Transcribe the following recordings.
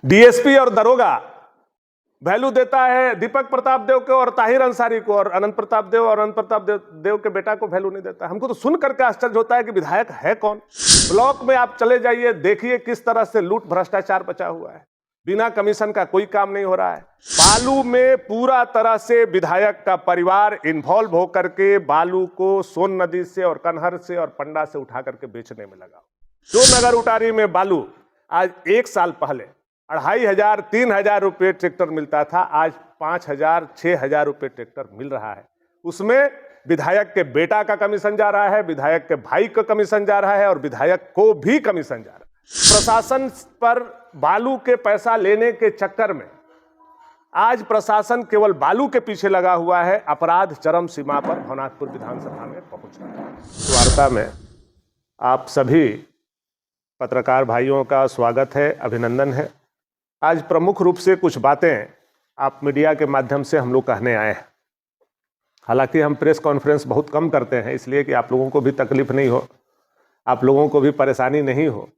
DSP और दरोगा value देता है दीपक प्रताप देव को और ताहिर अंसारी को, और अनंत प्रताप देव के बेटा को वैल्यू नहीं देता। हमको तो सुन करके आश्चर्य होता है कि विधायक है कौन। ब्लॉक में आप चले जाइए, देखिए किस तरह से लूट भ्रष्टाचार बचा हुआ है, बिना कमीशन का कोई काम नहीं हो रहा है। बालू में पूरा तरह से विधायक का परिवार इन्वॉल्व होकर के बालू को सोन नदी से और कन्हर से और पंडा से उठा करके बेचने में लगा। जो नगर उटारी में बालू आज 1 साल पहले 2500 3000 रुपये ट्रैक्टर मिलता था, आज 5000 6000 रुपये ट्रैक्टर मिल रहा है। उसमें विधायक के बेटा का कमीशन जा रहा है, विधायक के भाई का कमीशन जा रहा है और विधायक को भी कमीशन जा रहा है। प्रशासन पर बालू के पैसा लेने के चक्कर में आज प्रशासन केवल बालू के पीछे लगा हुआ है। अपराध चरम सीमा पर भवनाथपुर विधानसभा में पहुंच रहा है। इस वार्ता में आप सभी पत्रकार भाइयों का स्वागत है, अभिनंदन है। आज प्रमुख रूप से कुछ बातें आप मीडिया के माध्यम से हम लोग कहने आए हैं। हालांकि हम प्रेस कॉन्फ्रेंस बहुत कम करते हैं, इसलिए कि आप लोगों को भी तकलीफ नहीं हो, आप लोगों को भी परेशानी नहीं हो,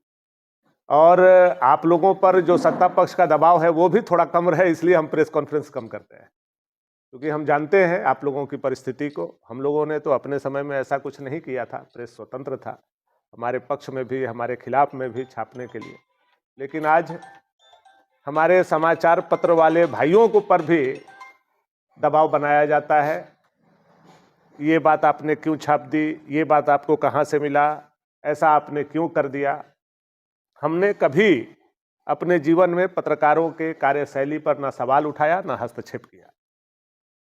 और आप लोगों पर जो सत्ता पक्ष का दबाव है वो भी थोड़ा कम रहे, इसलिए हम प्रेस कॉन्फ्रेंस कम करते हैं। क्योंकि हम जानते हैं आप लोगों की परिस्थिति को। हम लोगों ने तो अपने समय में ऐसा कुछ नहीं किया था, प्रेस स्वतंत्र था, हमारे पक्ष में भी हमारे खिलाफ में भी छापने के लिए। लेकिन आज हमारे समाचार पत्र वाले भाइयों को पर भी दबाव बनाया जाता है। ये बात आपने क्यों छाप दी, ये बात आपको कहाँ से मिला, ऐसा आपने क्यों कर दिया। हमने कभी अपने जीवन में पत्रकारों के कार्यशैली पर ना सवाल उठाया ना हस्तक्षेप किया।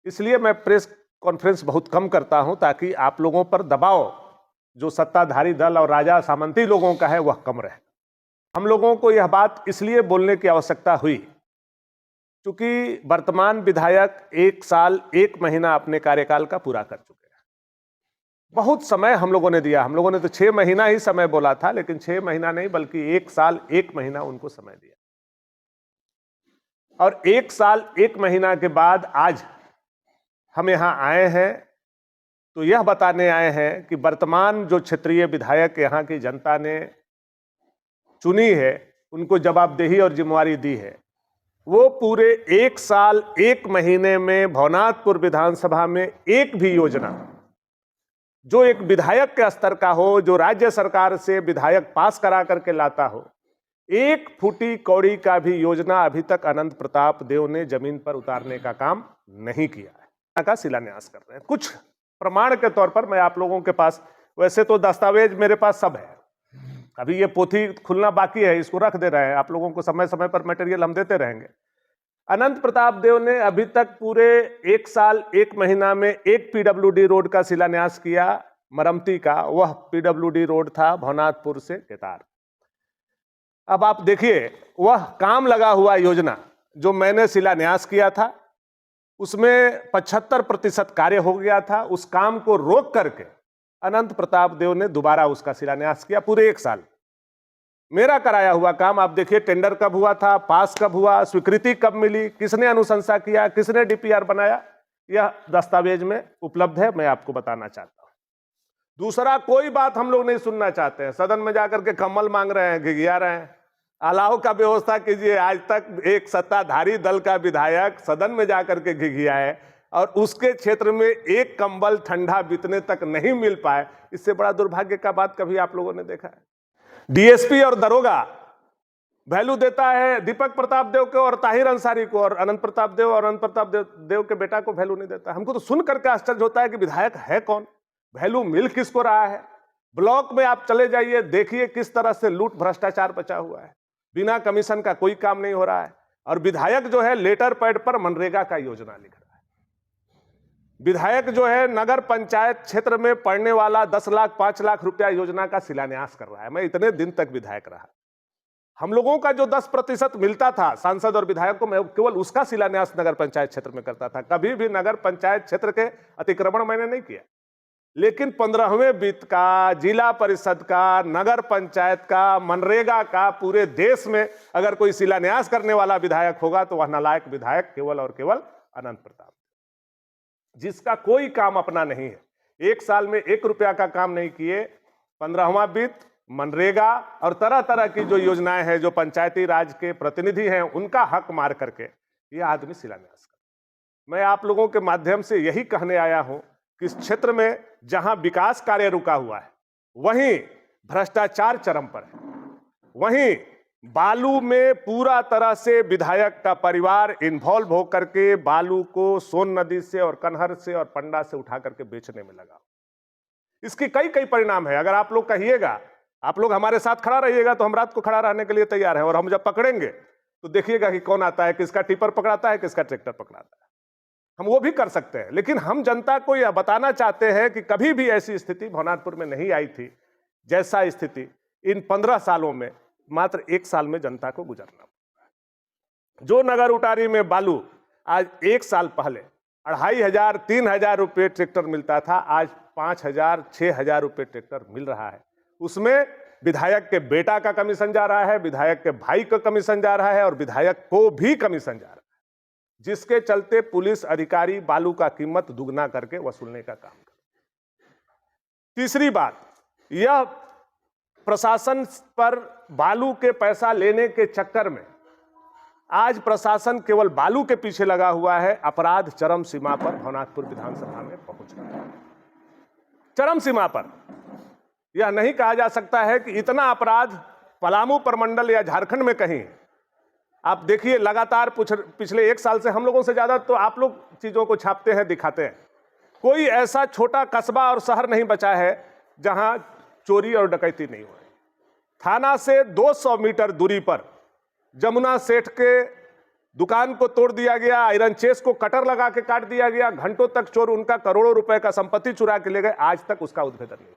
इसलिए मैं प्रेस कॉन्फ्रेंस बहुत कम करता हूं, ताकि आप लोगों पर दबाव जो सत्ताधारी दल और राजा सामंती लोगों का है वह कम रहे। हम लोगों को यह बात इसलिए बोलने की आवश्यकता हुई क्योंकि वर्तमान विधायक 1 साल 1 महीना अपने कार्यकाल का पूरा कर चुके हैं। बहुत समय हम लोगों ने दिया, हम लोगों ने तो 6 महीना ही समय बोला था, लेकिन 6 महीना नहीं बल्कि 1 साल 1 महीना उनको समय दिया। और 1 साल 1 महीना के बाद आज हम यहां आए हैं तो यह बताने आए हैं कि वर्तमान जो क्षेत्रीय विधायक यहां की जनता ने चुनी है, उनको जवाबदेही और जिम्मेवारी दी है, वो पूरे 1 साल 1 महीने में भवनाथपुर विधानसभा में एक भी योजना जो एक विधायक के स्तर का हो, जो राज्य सरकार से विधायक पास करा करके लाता हो, 1 फुटी कौड़ी का भी योजना अभी तक अनंत प्रताप देव ने जमीन पर उतारने का काम नहीं किया है। का शिलान्यास कर रहे हैं। कुछ प्रमाण के तौर पर मैं आप लोगों के पास, वैसे तो दस्तावेज मेरे पास सब है, अभी ये पोथी खुलना बाकी है, इसको रख दे रहे हैं। आप लोगों को समय समय पर मटेरियल हम देते रहेंगे। अनंत प्रताप देव ने अभी तक पूरे 1 साल 1 महीना में एक पीडब्ल्यूडी रोड का शिलान्यास किया, मरम्मती का। वह पीडब्ल्यूडी रोड था भवनाथपुर से केतार। अब आप देखिए, वह काम लगा हुआ योजना जो मैंने शिलान्यास किया था उसमें 75% कार्य हो गया था। उस काम को रोक करके अनंत प्रताप देव ने दोबारा उसका शिलान्यास किया। पूरे 1 साल मेरा कराया हुआ काम आप देखिए, टेंडर कब हुआ था, पास कब हुआ, स्वीकृति कब मिली, किसने अनुशंसा किया, किसने डीपीआर बनाया, यह दस्तावेज में उपलब्ध है, मैं आपको बताना चाहता हूं। दूसरा, कोई बात हम लोग नहीं सुनना चाहते हैं। सदन में जाकर के कम्बल मांग रहे हैं, घिघिया रहे हैं। अलाव का व्यवस्था कीजिए। आज तक एक सत्ताधारी दल का विधायक सदन में जाकर के घिघिया है और उसके क्षेत्र में एक कंबल ठंडा बीतने तक नहीं मिल पाए, इससे बड़ा दुर्भाग्य का बात कभी आप लोगों ने देखा है? डीएसपी और दरोगा वैल्यू देता है दीपक प्रताप देव को और ताहिर अंसारी को, और अनंत प्रताप देव के बेटा को वैल्यू नहीं देता। हमको तो सुन करके आश्चर्य होता है कि विधायक है कौन, वैल्यू मिल किसको रहा है। ब्लॉक में आप चले जाइए, देखिए किस तरह से लूट भ्रष्टाचार बचा हुआ है, बिना कमीशन का कोई काम नहीं हो रहा है। और विधायक जो है लेटर पैड पर मनरेगा का योजना लिख रहा है। विधायक जो है नगर पंचायत क्षेत्र में पड़ने वाला 10 लाख 5 लाख रुपया योजना का शिलान्यास कर रहा है। मैं इतने दिन तक विधायक रहा, हम लोगों का जो 10% मिलता था सांसद और विधायक को, मैं केवल उसका शिलान्यास नगर पंचायत क्षेत्र में करता था। कभी भी नगर पंचायत क्षेत्र के अतिक्रमण मैंने नहीं किया। लेकिन 15वें वित्त का, जिला परिषद का, नगर पंचायत का, मनरेगा का पूरे देश में अगर कोई शिलान्यास करने वाला विधायक होगा तो वह नालायक विधायक केवल और केवल अनंत प्रताप, जिसका कोई काम अपना नहीं है। 1 साल में 1 रुपया का काम नहीं किए। 15वां वित्त, मनरेगा और तरह तरह की जो योजनाएं हैं, जो पंचायती राज के प्रतिनिधि हैं, उनका हक मार करके ये आदमी शिलान्यास कर। मैं आप लोगों के माध्यम से यही कहने आया हूं कि इस क्षेत्र में जहां विकास कार्य रुका हुआ है, वहीं भ्रष्टाचार चरम पर है। वहीं बालू में पूरा तरह से विधायक का परिवार इन्वॉल्व होकर के बालू को सोन नदी से और कन्हर से और पंडा से उठा करके बेचने में लगा। इसके कई कई परिणाम है। अगर आप लोग कहिएगा, आप लोग हमारे साथ खड़ा रहिएगा, तो हम रात को खड़ा रहने के लिए तैयार हैं। और हम जब पकड़ेंगे तो देखिएगा कि कौन आता है, किसका टिपर पकड़ाता है, किसका ट्रैक्टर पकड़ाता है। हम वो भी कर सकते हैं, लेकिन हम जनता को यह बताना चाहते हैं कि कभी भी ऐसी स्थिति भवनाथपुर में नहीं आई थी जैसा स्थिति इन 15 सालों में मात्र 1 साल में जनता को गुजरना। जो नगर उटारी में बालू आज 1 साल पहले 2500 3000 रुपये ट्रैक्टर मिलता था, आज 5000 6000 रुपये ट्रैक्टर मिल रहा है। उसमें विधायक के बेटा का कमीशन जा रहा है, विधायक के भाई का कमीशन जा रहा है और विधायक को भी कमीशन जा रहा है, जिसके चलते पुलिस अधिकारी बालू का कीमत दुगना करके वसूलने का काम कर। तीसरी बात, यह प्रशासन पर बालू के पैसा लेने के चक्कर में आज प्रशासन केवल बालू के पीछे लगा हुआ है। अपराध चरम सीमा पर भवनाथपुर विधानसभा में पहुंच रहा है, चरम सीमा पर। यह नहीं कहा जा सकता है कि इतना अपराध पलामू प्रमंडल या झारखंड में कहीं। आप देखिए, लगातार पिछले 1 साल से हम लोगों से ज्यादा तो आप लोग चीजों को छापते हैं, दिखाते हैं। कोई ऐसा छोटा कस्बा और शहर नहीं बचा है जहां चोरी और डकैती नहीं हो रही। थाना से 200 मीटर दूरी पर जमुना सेठ के दुकान को तोड़ दिया गया, आयरन चेस को कटर लगा के काट दिया गया, घंटों तक चोर उनका करोड़ों रुपए का संपत्ति चुरा के ले गए, आज तक उसका उद्भेदन नहीं।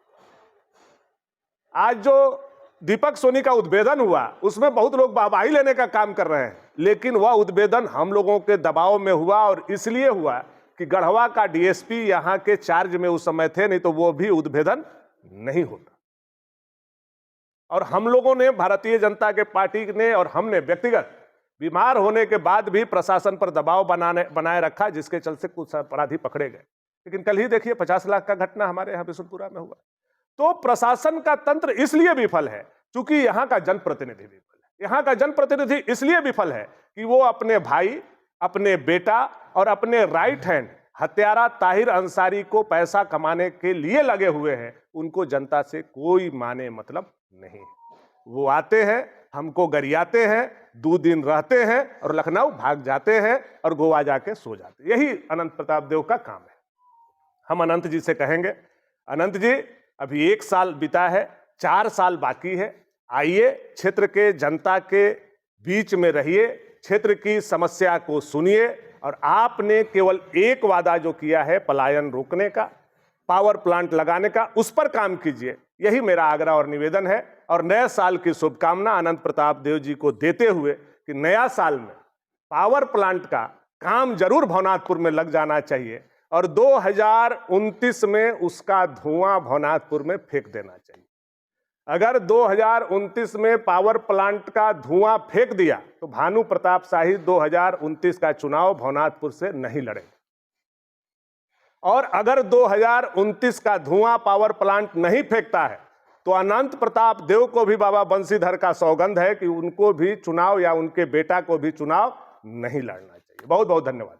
आज जो दीपक सोनी का उद्भेदन हुआ, उसमें बहुत लोग वाहवाही लेने का काम कर रहे हैं, लेकिन वह उद्भेदन हम लोगों के दबाव में हुआ और इसलिए हुआ कि गढ़वा का डीएसपी यहां के चार्ज में उस समय थे, नहीं तो वो भी उद्भेदन नहीं होता। और हम लोगों ने, भारतीय जनता के पार्टी ने और हमने व्यक्तिगत बीमार होने के बाद भी प्रशासन पर दबाव बनाए रखा, जिसके चलते कुछ अपराधी पकड़े गए। लेकिन कल ही देखिए 50 लाख का घटना हमारे यहाँ बिशुनपुरा में हुआ। तो प्रशासन का तंत्र इसलिए विफल है क्योंकि यहाँ का जनप्रतिनिधि विफल है। यहाँ का जनप्रतिनिधि इसलिए विफल है कि वो अपने भाई, अपने बेटा और अपने राइट हैंड हत्यारा ताहिर अंसारी को पैसा कमाने के लिए लगे हुए हैं। उनको जनता से कोई माने मतलब नहीं है। वो आते हैं, हमको गरियाते हैं, 2 दिन रहते हैं और लखनऊ भाग जाते हैं और गोवा जाके सो जाते हैं। यही अनंत प्रताप देव का काम है। हम अनंत जी से कहेंगे, अनंत जी अभी 1 साल बीता है, 4 साल बाकी है। आइए, क्षेत्र के जनता के बीच में रहिए, क्षेत्र की समस्या को सुनिए और आपने केवल एक वादा जो किया है पलायन रोकने का, पावर प्लांट लगाने का, उस पर काम कीजिए। यही मेरा आग्रह और निवेदन है। और नए साल की शुभकामना अनंत प्रताप देव जी को देते हुए कि नया साल में पावर प्लांट का काम जरूर भवनाथपुर में लग जाना चाहिए और 2029 में उसका धुआं भवनाथपुर में फेंक देना चाहिए। अगर 2029 में पावर प्लांट का धुआं फेंक दिया तो भानु प्रताप शाही 2029 का चुनाव भवनाथपुर से नहीं लड़ेंगे। और अगर 2029 का धुआं पावर प्लांट नहीं फेंकता है तो अनंत प्रताप देव को भी बाबा बंशीधर का सौगंध है कि उनको भी चुनाव या उनके बेटा को भी चुनाव नहीं लड़ना चाहिए। बहुत बहुत धन्यवाद।